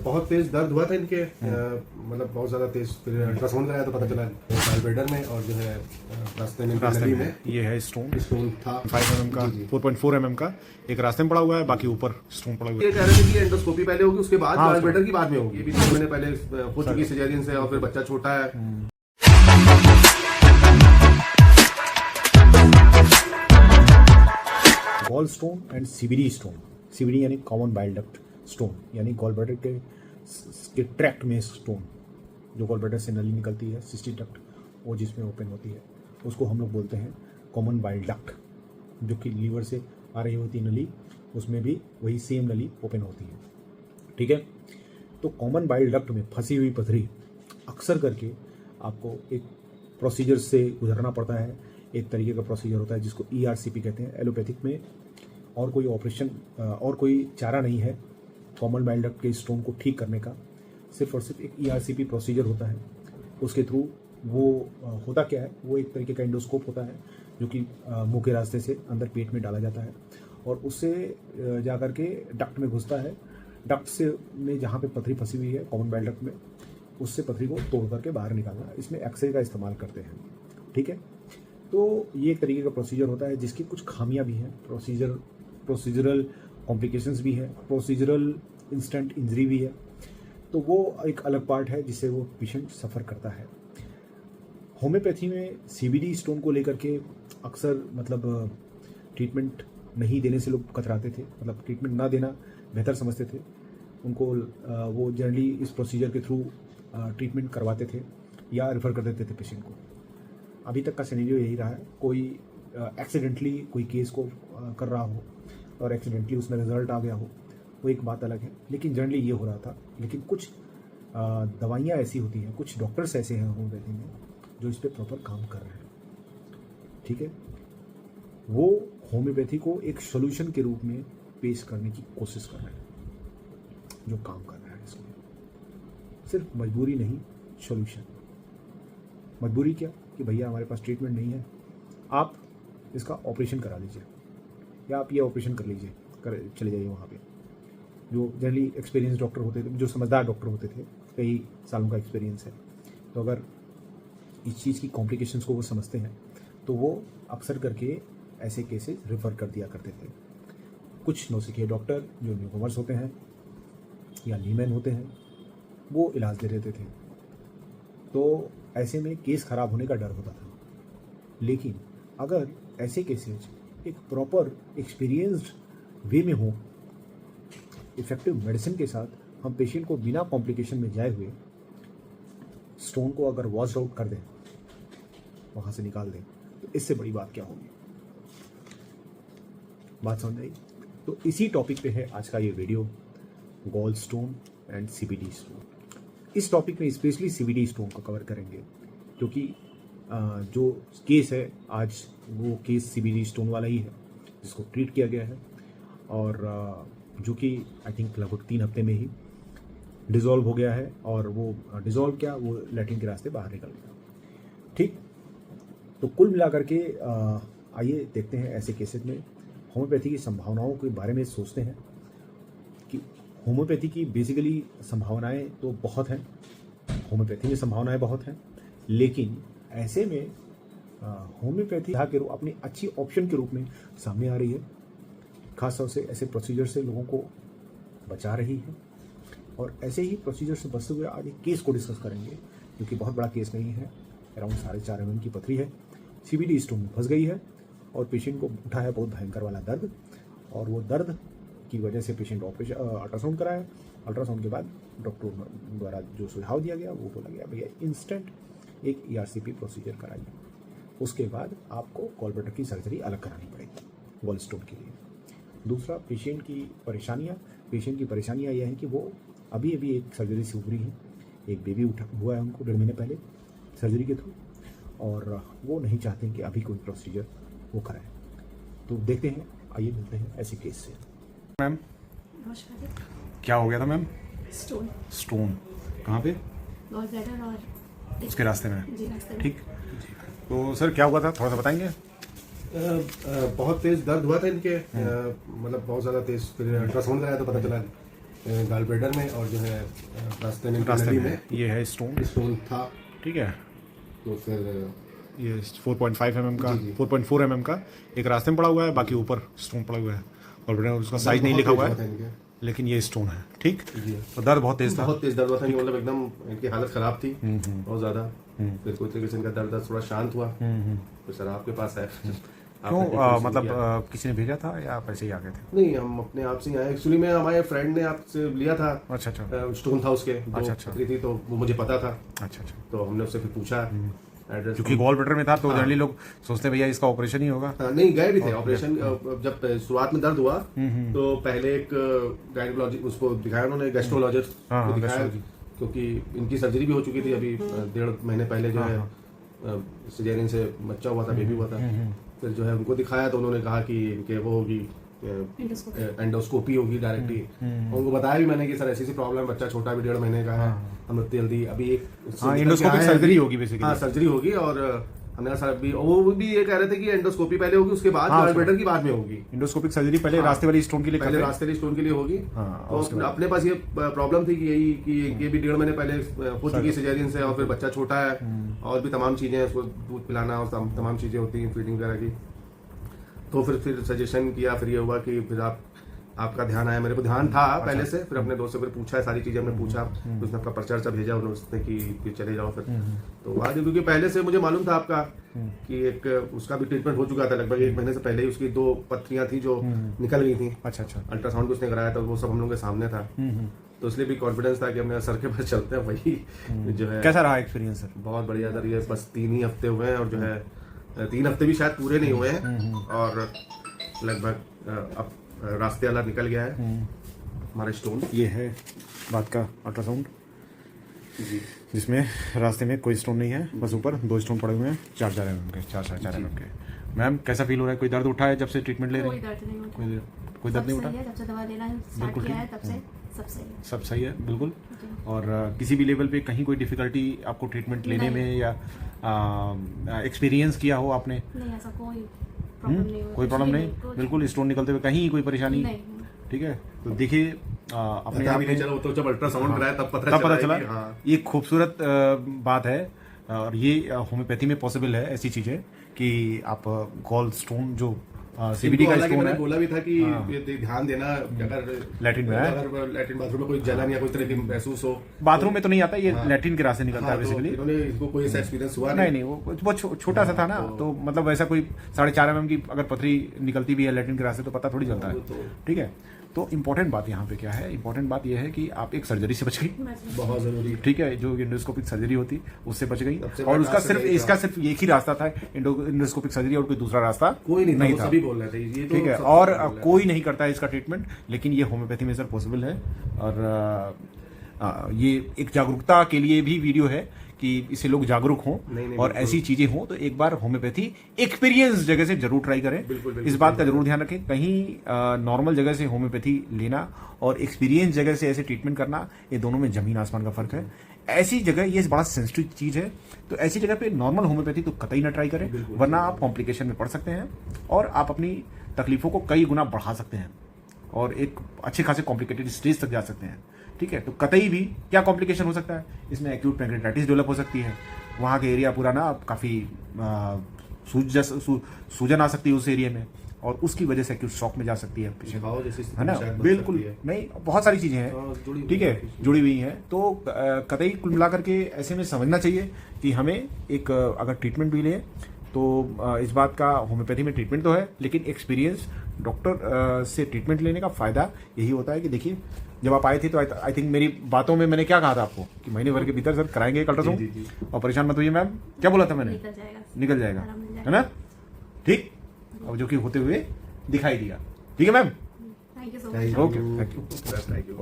बहुत तेज दर्द हुआ था इनके, मतलब बहुत ज्यादा तेज। फिर अल्ट्रासाउंड कराया तो पता चला गॉलब्लैडर में, और जो है रास्ते में नली में ये है स्टोन था 5 mm का, 4.4 mm का। एक रास्ते में पड़ा हुआ है, बाकी ऊपर स्टोन पड़ा हुआ ये कह रहे थे कि एंडोस्कोपी पहले होगी, उसके बाद हाँ, गॉलब्लैडर की बाद में होगी। ये भी 3 महीने पहले हो चुकी सिजेरियन से, और फिर बच्चा छोटा है। Gall stone and CBD stone. CBD यानी कॉमन बाइल डक्ट स्टोन, यानी गॉलब्लैडर के ट्रैक्ट में स्टोन, जो गॉलब्लैडर से नली निकलती है, सिस्टिक डक्ट, वो जिसमें ओपन होती है, उसको हम लोग बोलते हैं कॉमन बाइल डक्ट। जो कि लीवर से आ रही होती है नली, उसमें भी वही सेम नली ओपन होती है। ठीक है, तो कॉमन बाइल डक्ट में फंसी हुई पथरी अक्सर करके आपको एक प्रोसीजर से गुजरना पड़ता है। एक तरीके का प्रोसीजर होता है जिसको ERCP कहते हैं एलोपैथिक में। और कोई ऑपरेशन और कोई चारा नहीं है कॉमन बाइल डक्ट के स्टोन को ठीक करने का, सिर्फ और सिर्फ एक ERCP प्रोसीजर होता है। उसके थ्रू वो होता क्या है, वो एक तरीके का एंडोस्कोप होता है जो कि मुंह के रास्ते से अंदर पेट में डाला जाता है, और उससे जा कर के डक्ट में घुसता है। डक्ट से में जहाँ पे पथरी फंसी हुई है कॉमन बाइल डक्ट में, उससे पथरी को तोड़ करके बाहर निकालना। इसमें एक्सरे का इस्तेमाल करते हैं। ठीक है, तो ये एक तरीके का प्रोसीजर होता है जिसकी कुछ खामियां भी हैं, प्रोसीजरल कॉम्प्लिकेशंस भी है, प्रोसीजरल इंस्टेंट इंजरी भी है। तो वो एक अलग पार्ट है जिससे वो पेशेंट सफ़र करता है। होम्योपैथी में CBD स्टोन को लेकर के अक्सर मतलब ट्रीटमेंट नहीं देने से लोग कतराते थे, मतलब ट्रीटमेंट ना देना बेहतर समझते थे। उनको वो जनरली इस प्रोसीजर के थ्रू ट्रीटमेंट करवाते थे या रेफ़र कर देते थे पेशेंट को। अभी तक का सिनेरियो यही रहा है। कोई एक्सीडेंटली कोई केस को कर रहा हो और एक्सीडेंटली उसमें रिजल्ट आ गया हो, वो एक बात अलग है, लेकिन जनरली ये हो रहा था। लेकिन कुछ दवाइयाँ ऐसी होती हैं, कुछ डॉक्टर्स ऐसे हैं होम्योपैथी में जो इस पर प्रॉपर काम कर रहे हैं। ठीक है, वो होम्योपैथी को एक सोल्यूशन के रूप में पेश करने की कोशिश कर रहे हैं, जो काम कर रहा है इसमें। सिर्फ मजबूरी नहीं, सोल्यूशन। मजबूरी क्या कि भैया हमारे पास ट्रीटमेंट नहीं है, आप इसका ऑपरेशन करा लीजिए, या आप ये ऑपरेशन कर लीजिए, चले जाइए वहाँ पे। जो जनरली एक्सपीरियंस डॉक्टर होते थे, जो समझदार डॉक्टर होते थे, कई सालों का एक्सपीरियंस है, तो अगर इस चीज़ की कॉम्प्लिकेशंस को वो समझते हैं तो वो अक्सर करके ऐसे केसेस रेफ़र कर दिया करते थे। कुछ नौसिखिए डॉक्टर जो न्यूकमर्स होते हैं या लीमैन होते हैं, वो इलाज दे देते थे। तो ऐसे में केस ख़राब होने का डर होता था। लेकिन अगर ऐसे केसेज एक प्रॉपर एक्सपीरियंस्ड वे में हो, इफेक्टिव मेडिसिन के साथ, हम पेशेंट को बिना कॉम्प्लिकेशन में जाए हुए स्टोन को अगर वॉश आउट कर दें, वहाँ से निकाल दें, तो इससे बड़ी बात क्या होगी। बात समझ आई? तो इसी टॉपिक पे है आज का ये video, gall stone and CBD stone. इस टॉपिक में स्पेशली CBD स्टोन को कवर करेंगे, क्योंकि जो केस है आज, वो केस CBD स्टोन वाला ही है जिसको ट्रीट किया गया है, और जो कि आई थिंक लगभग 3 हफ्ते में ही डिज़ोल्व हो गया है। और वो डिज़ोल्व क्या, वो लैट्रिन के रास्ते बाहर निकल गया। ठीक, तो कुल मिलाकर के आइए देखते हैं ऐसे केसेस में होम्योपैथी की संभावनाओं के बारे में सोचते हैं कि होम्योपैथी की बेसिकली संभावनाएं तो बहुत हैं, होम्योपैथी में संभावनाएं बहुत हैं, लेकिन ऐसे में होम्योपैथी के रूप अपनी अच्छी ऑप्शन के रूप में सामने आ रही है। खासतौर से ऐसे प्रोसीजर से लोगों को बचा रही है। और ऐसे ही प्रोसीजर से बचते हुए आज एक केस को डिस्कस करेंगे, जो कि बहुत बड़ा केस नहीं है। अराउंड 4.5 mm की पथरी है, CBD स्टोन में फंस गई है, और पेशेंट को उठा है बहुत भयंकर वाला दर्द, और वो दर्द की वजह से पेशेंट अल्ट्रासाउंड कराया। अल्ट्रासाउंड के बाद डॉक्टर द्वारा जो सुझाव दिया गया, वो बोला गया भैया इंस्टेंट एक ERCP प्रोसीजर कराइए, उसके बाद आपको गॉलब्लैडर की सर्जरी अलग करानी पड़ेगी गॉल स्टोन के लिए। दूसरा, पेशेंट की परेशानियाँ यह है कि वो अभी एक सर्जरी से उभरी है, एक बेबी हुआ है उनको 1.5 महीने पहले सर्जरी के थ्रू, और वो नहीं चाहते कि अभी कोई प्रोसीजर वो कराएं। तो देखते हैं, आइए मिलते हैं ऐसे केस से। मैम क्या हो गया था मैम? स्टोन कहाँ पे? गॉलब्लैडर और उसके रास्ते में। जी, रास्ते में। ठीक, तो सर क्या हुआ था, थोड़ा सा बताएंगे? बहुत तेज दर्द हुआ था इनके, मतलब बहुत ज्यादा तेज। फिर अल्ट्रासाउंड कराया तो पता चला गाल ब्लैडर में और जो है रास्ते में रास्ते नली में ये है स्टोन, स्टोन था। ठीक है। तो फिर ये 4.5 mm का, जी। 4.4 mm का एक रास्ते में पड़ा हुआ है, बाकी ऊपर स्टोन पड़ा हुआ है और उसका साइज नहीं लिखा हुआ है, लेकिन ये स्टोन है। ठीक, तो दर्द बहुत तेज था, बहुत तेज दर्द हुआ था, मतलब एकदम इनकी हालत खराब थी बहुत ज्यादा। फिर कोई तरीके से इनका दर्द थोड़ा शांत हुआ, तो सर आपके पास है। क्यों मतलब किसी ने भेजा था या पैसे ही आ गए थे? नहीं, हम अपने आप से ही आए। एक्चुअली मैं हमारे फ्रेंड ने आपसे लिया था, अच्छा अच्छा स्टोन था उसके, अच्छा। पथरी थी, तो वो मुझे पता था, अच्छा अच्छा। तो हमने उससे फिर पूछा एड्रेस। क्योंकि गॉल ब्लैडर में था तो जनरली लोग सोचते हैं भैया इसका ऑपरेशन ही होगा। हाँ, नहीं गए भी थे ऑपरेशन। जब शुरुआत में दर्द हुआ तो पहले एक गायनोलॉजी उसको दिखाया उन्होंने, गैस्ट्रोलॉजिस्ट को दिखाया, क्योंकि इनकी सर्जरी भी हो चुकी थी अभी 1.5 महीने पहले जो है सिजेरियन से बच्चा हुआ था, बेबी हुआ था। फिर जो है उनको दिखाया तो उन्होंने कहा कि इनके वो होगी एंडोस्कोपी होगी डायरेक्टली। उनको बताया भी मैंने कि सर ऐसी सी प्रॉब्लम है, बच्चा छोटा भी 1.5 महीने का है, हम इतनी जल्दी अभी एक एंडोस्कोपिक सर्जरी होगी बेसिकली। हाँ, सर्जरी होगी। और हमने कहा सर अभी वो भी ये कह रहे थे कि एंडोस्कोपी पहले होगी, उसके बाद गाल ब्लैडर की बाद में होगी। एंडोस्कोपिक सर्जरी पहले रास्ते वाली स्टोन के लिए पहले रास्ते वाली स्टोन के लिए होगी। हाँ, तो अपने पास ये प्रॉब्लम थी कि यही कि ये भी 1.5 महीने पहले हो चुकी है सिजेरियन से, और फिर बच्चा छोटा है और भी तमाम चीजें, उसको दूध पिलाना और तमाम चीजें होती हैं, फीडिंग वगैरह की। तो फिर सजेशन किया, फिर ये हुआ कि फिर आपका ध्यान आया, मेरे को ध्यान था पहले से। फिर अपने दोस्त से फिर पूछा, सारी चीजें हमने पूछा, उसने अपना पर्चा भेजा उन्होंने कि फिर चले जाओ। फिर तो आज क्योंकि पहले से मुझे मालूम था आपका कि एक उसका भी ट्रीटमेंट हो चुका था, लगभग 1 महीने से पहले ही उसकी 2 पत्रियां थी जो निकल गई थी। अच्छा अच्छा। अल्ट्रासाउंड भी उसने कराया था, वो सब हम लोग के सामने था, तो इसलिए भी कॉन्फिडेंस था कि हमने सर के पास चलते हैं, वही जो है। कैसा रहा एक्सपीरियंस सर? बहुत बढ़िया सर, ये बस 3 ही हफ्ते हुए हैं और जो है 3 हफ्ते भी शायद पूरे नहीं हुए हैं, और लगभग अब रास्ते वाला निकल गया है हमारा स्टोन। ये है बात का अल्ट्रासाउंड जी, जिसमें रास्ते में कोई स्टोन नहीं है, बस ऊपर 2 स्टोन पड़े हुए हैं, 4 mm के, 4 mm के। मैम कैसा फील हो रहा है? कोई दर्द उठा है जब से ट्रीटमेंट ले रहे हैं? कोई दर्द नहीं होता, कोई दर्द नहीं उठा? जब से दवा लेना स्टार्ट किया है तब से सब सही है। सब सही है बिल्कुल। और किसी भी लेवल पे कहीं कोई डिफिकल्टी आपको ट्रीटमेंट लेने में या एक्सपीरियंस किया हो आपने? नहीं, ऐसा कोई प्रॉब्लम नहीं हुआ, कोई प्रॉब्लम नहीं, बिल्कुल स्टोन निकलते हुए कहीं कोई परेशानी? नहीं। ठीक है, तो देखिए अपने पता आप भी नहीं चला, वो तो जब अल्ट्रासाउंड कराया तब पता चला। कि हाँ। ये खूबसूरत बात है, और ये होम्योपैथी में पॉसिबल है ऐसी चीजें कि आप गॉल स्टोन जो सीबीडी का स्टोन है, बोला भी था कि ये ध्यान देना, अगर लैट्रिन में अगर लैट्रिन बाथरूम में कोई जलन या कोई तरह की महसूस हो। बाथरूम में तो नहीं आता, ये लैट्रिन के रास्ते निकलता है बेसिकली। इन्होंने इसको कोई ऐसा एक्सपीरियंस हुआ नहीं, वो छोटा सा था ना, तो मतलब वैसा कोई 4.5 mm की अगर पथरी निकलती भी है लैट्रिन के रास्ते तो पता थोड़ी चलता है। ठीक है, तो इम्पोर्टेंट बात यहाँ पे क्या है? इम्पोर्टेंट बात यह है कि आप एक सर्जरी से बच गई, बहुत जरूरी। ठीक है, जो एंडोस्कोपिक सर्जरी होती उससे बच गई, और उसका सिर्फ एक ही रास्ता था, एंडोस्कोपिक सर्जरी, और कोई दूसरा रास्ता कोई नहीं था, सभी बोल रहे थे ये, ठीक है। और कोई नहीं करता है इसका ट्रीटमेंट, लेकिन ये होम्योपैथी में सर पॉसिबल है। और ये एक जागरूकता के लिए भी वीडियो है कि इससे लोग जागरूक हों और ऐसी चीजें हों, तो एक बार होम्योपैथी एक्सपीरियंस जगह से जरूर ट्राई करें। इस बात का जरूर ध्यान रखें, कहीं नॉर्मल जगह से होम्योपैथी लेना और एक्सपीरियंस जगह से ऐसे ट्रीटमेंट करना, ये दोनों में जमीन आसमान का फर्क है। ऐसी जगह, ये बड़ा सेंसिटिव चीज है, तो ऐसी जगह पे नॉर्मल होम्योपैथी तो कतई ना ट्राई करें, वरना आप कॉम्प्लिकेशन में पड़ सकते हैं और आप अपनी तकलीफों को कई गुना बढ़ा सकते हैं और एक अच्छे खासे कॉम्प्लिकेटेड स्टेज तक जा सकते हैं। ठीक है, तो कतई भी क्या कॉम्प्लिकेशन हो सकता है इसमें? एक्यूट पैंक्रेटाइटिस डेवलप हो सकती है, वहाँ के एरिया पूरा ना काफ़ी सूजन आ सकती है उस एरिया में, और उसकी वजह से एक्यूट शॉक में जा सकती है पेशेंट, है ना? बिल्कुल नहीं, बहुत सारी चीज़ें हैं, ठीक है, जुड़ी हुई हैं। तो कतई कुल मिलाकर के ऐसे में समझना चाहिए कि हमें एक अगर ट्रीटमेंट भी लें तो इस बात का होम्योपैथी में ट्रीटमेंट तो है, लेकिन एक्सपीरियंस डॉक्टर से ट्रीटमेंट लेने का फ़ायदा यही होता है कि देखिए, जब आप आए थे तो आई थिंक मेरी बातों में मैंने क्या कहा था आपको कि महीने भर के भीतर सर कराएंगे एक अल्ट्रासाउंड, और परेशान मत होइए मैम, क्या बोला था मैंने? निकल जाएगा, है ना? ठीक, अब जो कि होते हुए दिखाई दिया। ठीक है ma'am, thank you so much. Okay, thank you.